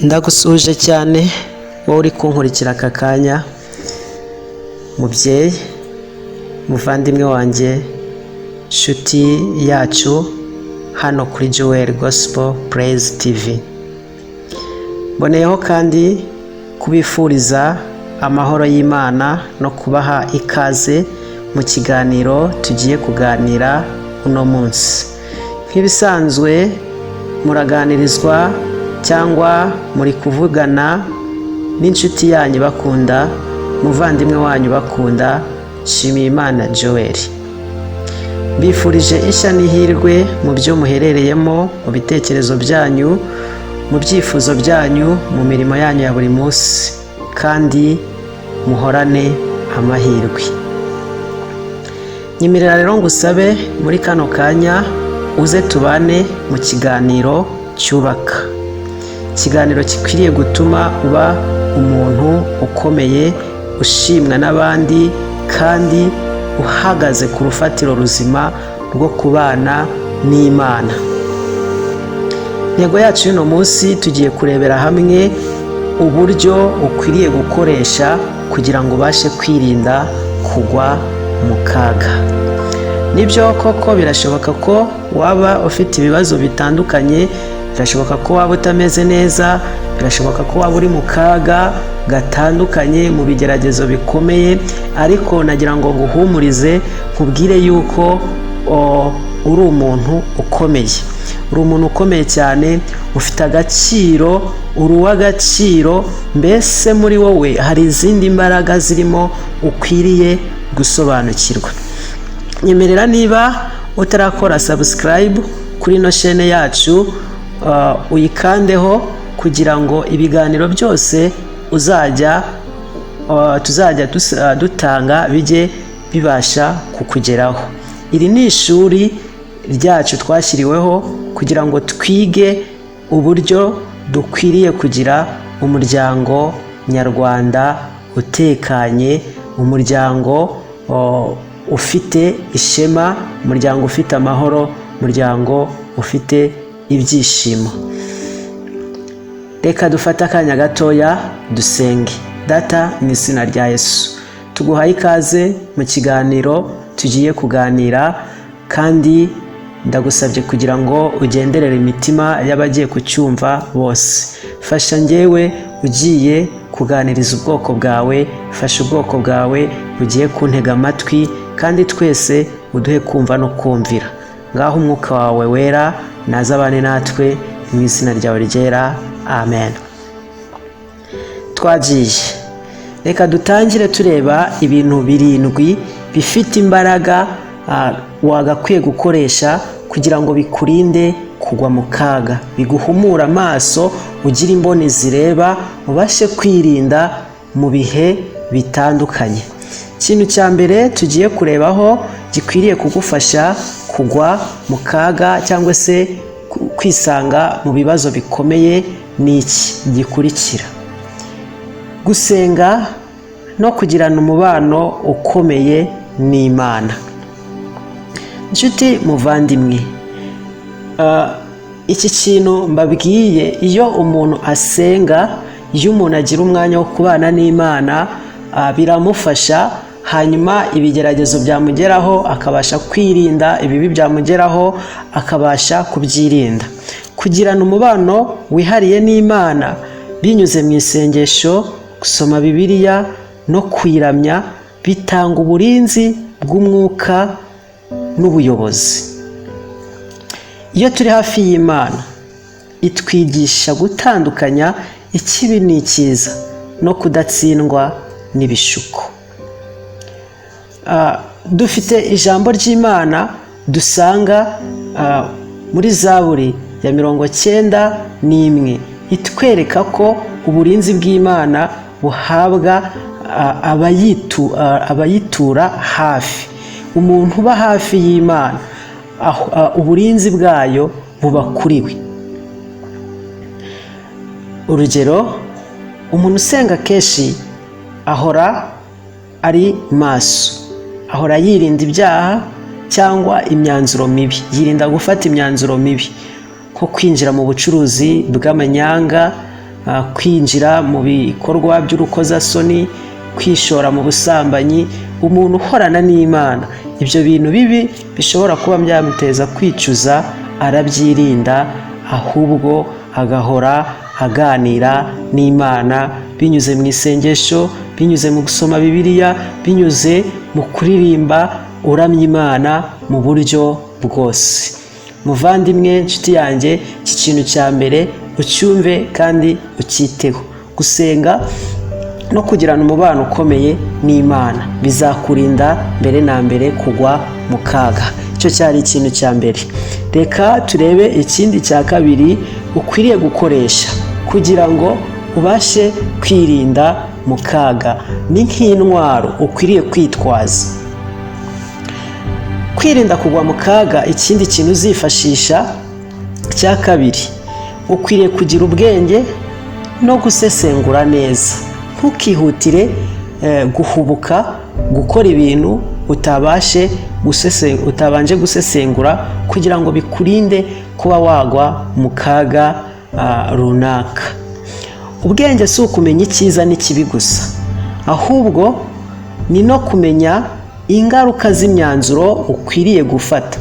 Ndagusuje cyane wowe uri kunkurikira aka kanya, mubyeyi, muvandimwe wanjye, nshuti yacu hano kuri Joel Gospel Praise TV. Mboneyeho kandi kubifuriza amahoro y'Imana no kubaha ikaze mu kiganiro tugiye kuganira uno munsi. Nk'ibisanzwe muraganirizwa cyangwa muri kuvugana n'inshuti yanyu bakunda, muvandimwe wanyu bakunda, Nshimiyimana Joel. Mbifurije ishya n'ihirwe mu byo muherereyemo, mu bitekerezo byanyu, mu byifuzo byanyu, mu mirimo yanyu ya buri munsi, kandi muhorane amahirwe. Nyemerera rero ngusabe muri kano kanya uze tubane mu kiganiro cyubaka, ikiganiro gikwiriye gutuma uba umuntu ukomeye, ushimwa n'abandi, kandi uhagaze ku rufatiro ruzima rwo kubana n'Imana. Intego yacu y'uno munsi tugiye kurebera hamwe uburyo ukwiriye gukoresha kugira ngo ubashe kwirinda kugwa mu kaga. Nibyo koko birashoboka ko waba ufite ibibazo bitandukanye, birashoboka ko waba utameze neza, birashoboka ko waba uri mu kaga gatandukanye, mu bigeragezo bikomeye, ariko nagira ngo nguhumurize nkubwire yuko uri umuntu ukomeye. Uri umuntu ukomeye cyane, ufite agaciro, uri uw'agaciro, mbese muri wowe hari izindi mbaraga zirimo ukwiriye gusobanukirwa. Nyemerera niba utarakora subscribe kuri ino chaine yacu, uyikandeho kugira ngo ibiganiro byose tuzajya dutanga bijye bibasha kukugeraho. Iri ni ishuri ryacu twashyiriweho kugira ngo twige uburyo dukwiriye kugira umuryango nyarwanda utekanye, umuryango ufite ishema, umuryango ufite amahoro, umuryango ufite ibyishimo. Reka dufate akanya gatoya dusenge. Data, mu izina rya Yesu, tuguhaye ikaze mu kiganiro tugiye kuganira, kandi ndagusabye kugira ngo ugenderere imitima y'abagiye kucyumva bose. Fasha njyewe ugiye kuganiriza ubwoko bwawe, fasha ubwoko bwawe bugiye kuntega amatwi, kandi twese uduhe kumva no kumvira. Ngaho umwuka wawe wera nazabane natwe, mu izina ryawe ryera, amen. Twagiye. Reka dutangire tureba ibintu 7 bifite imbaraga wagakwiye gukoresha kugira ngo bikurinde kugwa mu kaga, biguhumura amaso, ugira imboni zireba, ubashe kwirinda mu bihe bitandukanye. Ikintu cya mbere tugiye kurebaho gikwiriye kugufasha kugwa mu kaga cyangwa se kwisanga mu bibazo bikomeye ni iki gikurikira: gusenga no kugirana umubano ukomeye n'Imana. Inshuti, muvandimwe, iki kintu mbabwiye, iyo umuntu asenga, iyo umuntu agira umwanya wo kubana n'Imana, biramufasha, hanyuma ibigeragezo byamugeraho akabasha kwirinda, ibibi byamugeraho akabasha kubyirinda. Kugirana umubano wihariye n'Imana binyuze mu isengesho, gusoma Bibiliya no kwiramya, bitanga uburinzi bw'umwuka n'ubuyobozi. Iyo turi hafi y'Imana, itwigisha gutandukanya ikibi n'icyiza no kudatsindwa n'ibishuko. Dufite ijambo ry'Imana dusanga muri Zaburi ya 91 itwereka ko uburinzi bw'Imana buhabwa abayitura hafi. Umuntu uba hafi y'Imana, uburinzi bwayo buba kuri we. Urugero, umuntu usenga kenshi ahora ari maso, ahora yirinda ibyaha cyangwa imyanzuro mibi, yirinda gufata imyanzuro mibi nko kwinjira mu bucuruzi bw'amanyanga, kwinjira mu bikorwa by'urukozasoni, kwishora mu busambanyi. Umuntu uhorana n'Imana ibyo bintu bibi bishobora kuba byamuteza kwicuza arabyirinda, ahubwo agahora aganira n'Imana binyuze mu isengesho, binyuze mu gusoma Bibiliya, binyuze mu kuririmba uramya Imana mu buryo bwose. Muvandimwe, nshuti yanjye, iki kintu cya mbere ucyumve kandi ucyiteho. Gusenga no kugirana umubano ukomeye n'Imana bizakurinda mbere na mbere kugwa mu kaga. Icyo cyari ikintu cya mbere. Reka turebe ikindi cya kabiri ukwiriye gukoresha kugira ngo ubashe kwirinda mu kaga. Ni nk'intwaro ukwiriye kwitwaza. Kwirinda kugwa mu kaga, ikindi kintu uzifashisha cya kabiri, ukwiriye kugira ubwenge no gusesengura neza. Ntukihutire guhubuka gukora ibintu utabanje gusesengura kugira ngo bikurinde kuba wagwa mu kaga runaka. Ubwenge si ukumenya icyiza n'ikibi gusa, ahubwo ni no kumenya ingaruka z'imyanzuro ukwiriye gufata.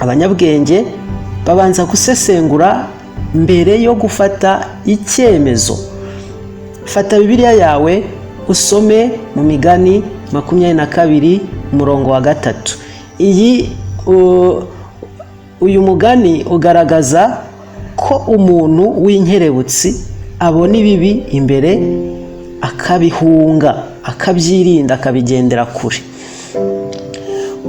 Abanyabwenge babanza gusesengura mbere yo gufata icyemezo. Fata Bibiliya yawe usome mu Migani 22:3. Uyu mugani ugaragaza ko umuntu w'inkerebutsi abona ibibi imbere akabihunga, akabyirinda, akabigendera kure.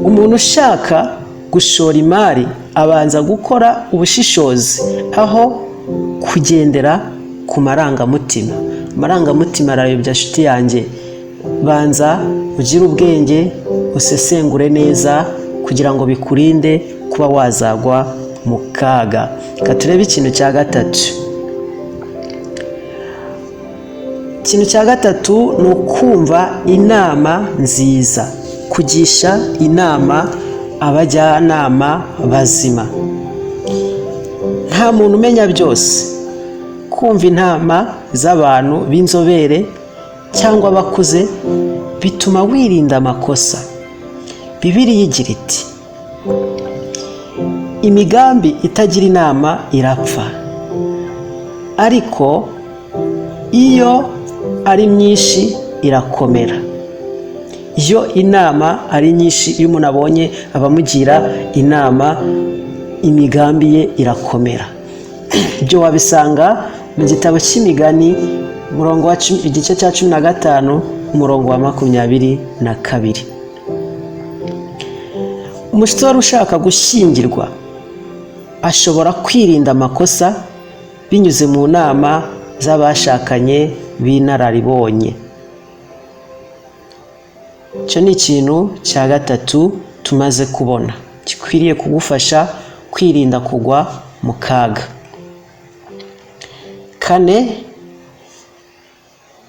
Umuntu ushaka gushora imari abanza gukora ubushishozi, aho kugendera ku marangamutima. Amarangamutima arayobya, nshuti yanjye. Banza ugire ubwenge, usesengure neza kugira ngo bikurinde kuba wazagwa mu kaga. Reka turebe ikintu cya gatatu. Ikintu cya gatatu ni ukumva inama nziza, kugisha inama abajyanama bazima. Nta muntu umenya byose. Kumva inama z'abantu b'inzobere cyangwa abakuze bituma wirinda amakosa. Bibiliya igira iti, imigambi itagira inama irapfa, ariko iyo ari myinshi irakomera. Iyo inama ari nyinshi, iyo umuntu abonye abamugira inama, imigambi ye irakomera. Ibyo wabisanga mu gitabo cy'Imigani igice cya 15 umurongo wa 22. Umusore ushaka gushyingirwa ashobora kwirinda amakosa binyuze mu nama z'abashakanye b'inararibonye. Icyo ni ikintu cya gatatu tumaze kubona gikwiriye kugufasha kwirinda kugwa mu kaga. 4,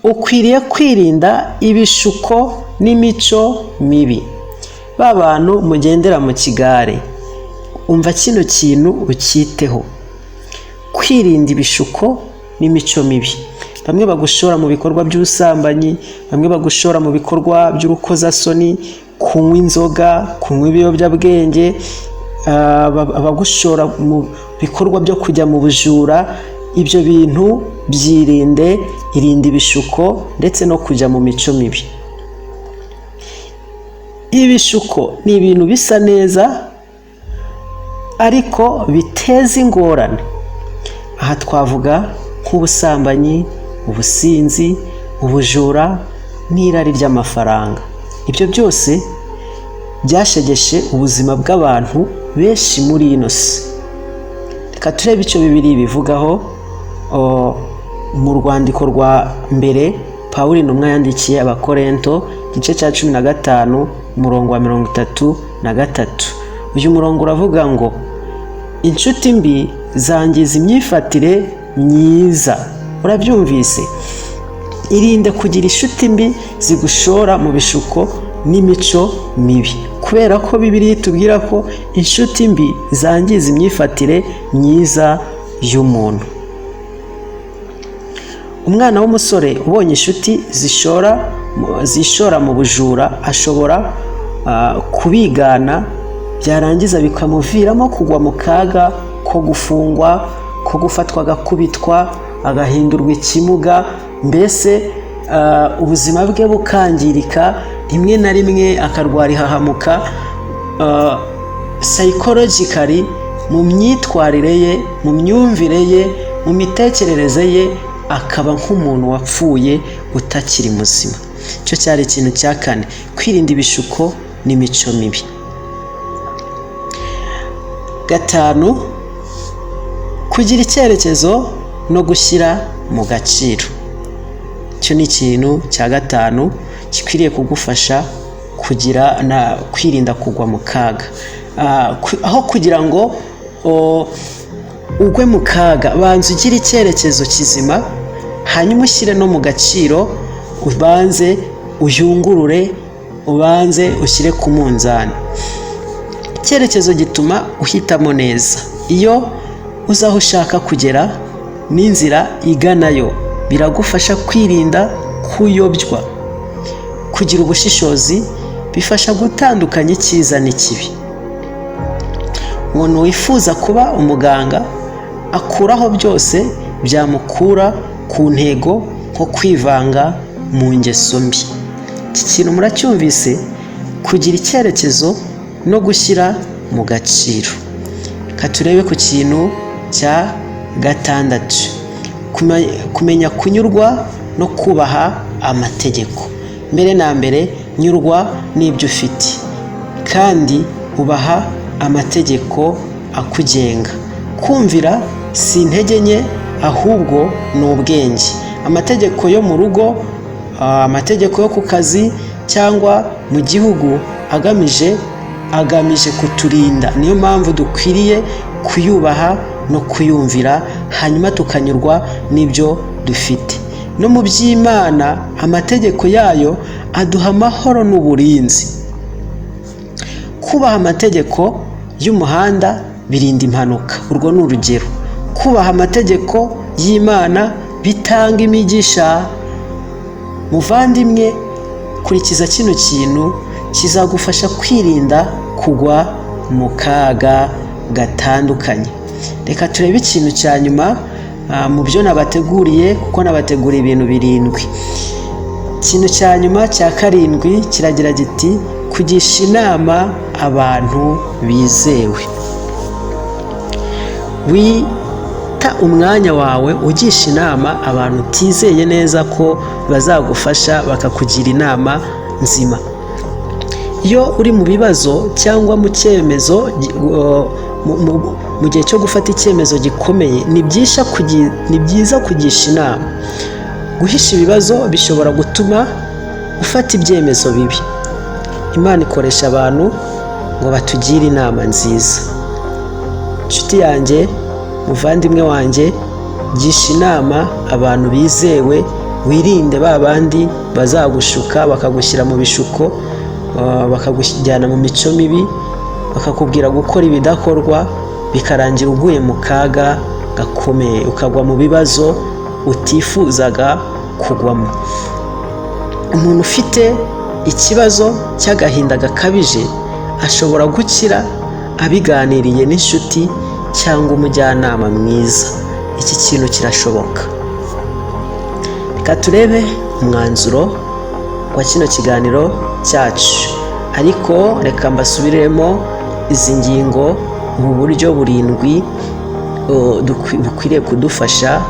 ukwiriye kwirinda ibishuko n'imico mibi. Ba bantu mugendera mu kigare, umva kino kintu ucyiteho. Kwirinda ibishuko n'imico mibi. Bamwe bagushora mu bikorwa by'ubusambanyi, bamwe bagushora mu bikorwa by'urukozasoni, kunywa inzoga, kunywa ibiyobyabwenge, abagushora mu bikorwa byo kujya mu bujura. Ibyo bintu byirinde, irinde ibishuko ndetse no kujya mu mico mibi. Ibishuko ni ibintu bisa neza ariko biteza ingorane. Aha twavuga nk'ubusambanyi, ubusinzi, ubujura n'irari ry'amafaranga. Ibyo byose byashegeshe ubuzima bw'abantu benshi muri ino si. Reka turebe icyo Bibiliya bivugaho. Mu rwandiko rwa mbere Pawulo intumwa yandikiye Abakorinto igice cya 15 umurongo wa 33. Uyu murongo uravuga ngo, inshuti mbi zangiza imyifatire myiza. Urabyumvise? Irinde kugira inshuti mbi zigushora mu bishuko n'imico mibi, kubera ko Bibiliya itubwira ko inshuti mbi zangiza imyifatire myiza y'umuntu. umwana w'umusore ubonye inshuti zishora mu bujura ashobora kubigana, byarangiza bikamuviramo kugwa mu kaga ko gufungwa, ko gufatwa agakubitwa, agahindurwa ikimuga, mbese ubuzima bwe bukangirika, rimwe na rimwe akarwara ihahamuka psychologically, mu myitwarire ye, mu myumvire ye, mu mitekerereze ye, akaba nk'umuntu wapfuye utakiri muzima. Icyo cyari ikintu cya kane, kwirinda ibishuko n'imico mibi. Gatanu, kugira icyerekezo no gushyira mu gaciro. Icyo ni ikintu cya gatanu gikwiriye kugufasha kwirinda kugwa mu kaga. Aho kugira ngo ugwe mu kaga, banza ugire icyerekezo kizima, hanyuma ushyire no mu gaciro, ubanze uyungurure, ubanze ushyire ku munzani. Icyerekezo gituma uhitamo neza. Iyo uzi aho ushaka kugera n'inzira iganayo, biragufasha kwirinda kuyobywa. Kugira ubushishozi bifasha gutandukanya icyiza n'ikibi. Umuntu wifuza kuba umuganga akuraho byose byamukura ku ntego, nko kwivanga mu ngeso mbi. Iki kintu muracyumvise, kugira icyerekezo no gushyira mu gaciro. Reka turebe ku kintu cya gatandatu, kumenya kunyurwa no kubaha amategeko. Mbere na mbere, nyurwa n'ibyo ufite kandi ubaha amategeko akugenga. Kumvira si intege nke, ahubwo ni ubwenge. Amategeko yo mu rugo, amategeko yo ku kazi cyangwa mu gihugu agamije kuturinda. Niyo mpamvu dukwiriye kuyubaha no kuyumvira, hanyuma tukanyurwa n'ibyo dufite. No mu by'Imana, amategeko yayo aduha amahoro n'uburinzi. Kubaha amategeko y'umuhanda birinda impanuka. Urwo ni urugero. Kubaha amategeko y'Imana bitanga imigisha. Muvandimwe, kurikiza kino kintu kizagufasha kwirinda kugwa mu kaga gatandukanye. Reka turebe ikintu cya nyuma mu byo nabateguriye, kuko nabateguriye ibintu 7. Ikintu cya nyuma cya 7 kiragira giti: kugisha inama abantu bizewe. Wita umwanya wawe ugisha inama abantu utizeye neza ko bazagufasha, bakakugira inama nzima. Iyo uri mu bibazo cyangwa mu cyemezo, mu gihe cyo gufata icyemezo gikomeye, ni byiza kugisha inama. Guhisha ibibazo bishobora gutuma ufata ibyemezo bibi. Imana ikoresha abantu ngo batugire inama nziza. Nshuti yanjye, muvandimwe wanjye, gisha inama abantu bizewe. Wirinde ba bandi bazagushuka, bakagushyira mu bishuko, bakakujyana mu mico mibi, bakakubwira gukora ibidakorwa, bikarangira uguye mu kaga gakomeye, ukagwa mu bibazo utifuzaga kugwamo. Umuntu ufite ikibazo cy'agahinda gakabije ashobora gukira abiganiriye n'inshuti cyangwa umujyanama mwiza. Iki kintu kirashoboka. Reka turebe umwanzuro wa kino kiganiro cyacu, ariko reka mbasubiremo izi ngingo mu buryo 7 bukwiriye kudufasha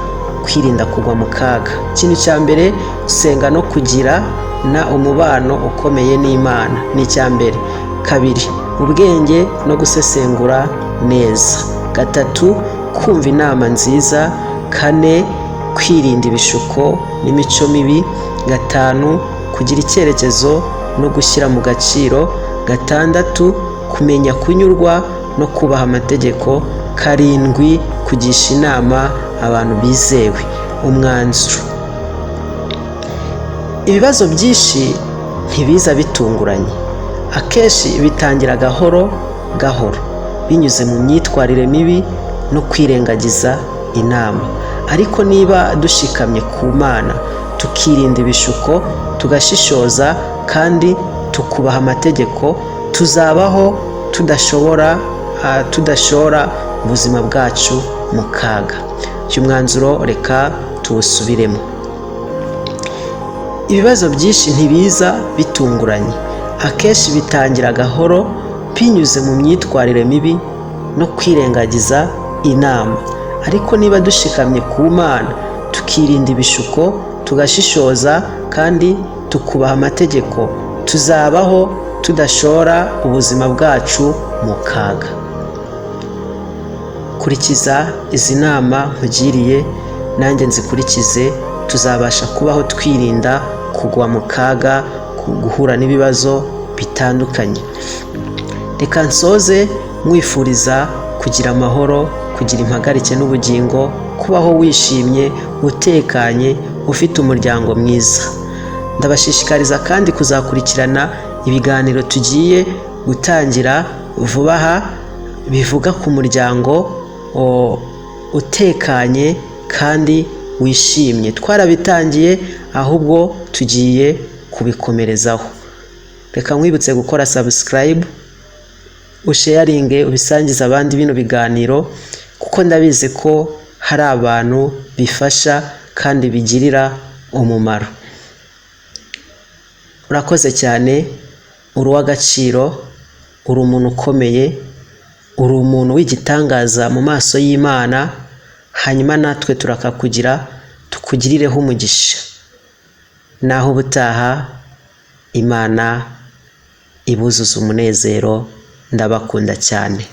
kwirinda kugwa mu kaga. Ikintu cya mbere, gusenga no kugirana umubano ukomeye n'Imana ni icya mbere. 2, ubwenge no gusesengura neza. 3, kumva inama nziza. 4, kwirinda ibishuko n'imico mibi. 5, kugira icyerekezo no gushyira mu gaciro. 6, kumenya kunyurwa no kubaha amategeko. 7, kugisha inama abantu bizewe. Umwanzuro: ibibazo byinshi ntibiza bitunguranye. Akenshi bitangira gahoro gahoro, binyuze mu myitwarire mibi no kwirengagiza inama. ariko niba dushikamye ku Mana tukirinda ibishuko tugashishoza kandi tukubaha amategeko, tuzabaho tudashora ubuzima bwacu mu kaga. Uyu mwanzuro reka tuwusubiremo. Ibibazo byinshi ntibiza bitunguranye, akenshi bitangira gahoro binyuze mu myitwarire mibi no kwirengagiza inama. Ariko niba dushikamye ku Mana tukirinda ibishuko tugashishoza kandi tukubaha amategeko, tuzabaho tudashora ubuzima bwacu mu kaga. Kurikiza izi nama nkugiriye nanjye nzikurikize, tuzabasha kubaho twirinda kugwa mu kaga, guhura n'ibibazo bitandukanye. Reka nsoze mwifuriza kugira amahoro, kugira impagarike n'ubugingo, kubaho wishimye, utekanye, ufite umuryango mwiza. Ndabashishikariza kandi kuzakurikirana ibiganiro tugiye gutangira vuba aha bivuga ku muryango utekanye kandi wishimye. Twarabitangiye ahubwo tugiye kubikomerezaho. Reka nkwibutse gukora subscribe, usharinge, ubisangize abandi bino biganiro, kuko ndabizi ko hari abantu bifasha kandi bigirira umumaro. Urakoze cyane, uri uw'agaciro, uri umuntu ukomeye, uri umuntu w'igitangaza mu maso y'Imana, hanyuma natwe tukugirireho umugisha. Naho ubutaha, Imana ibuzuza umunezero. Ndabakunda cyane.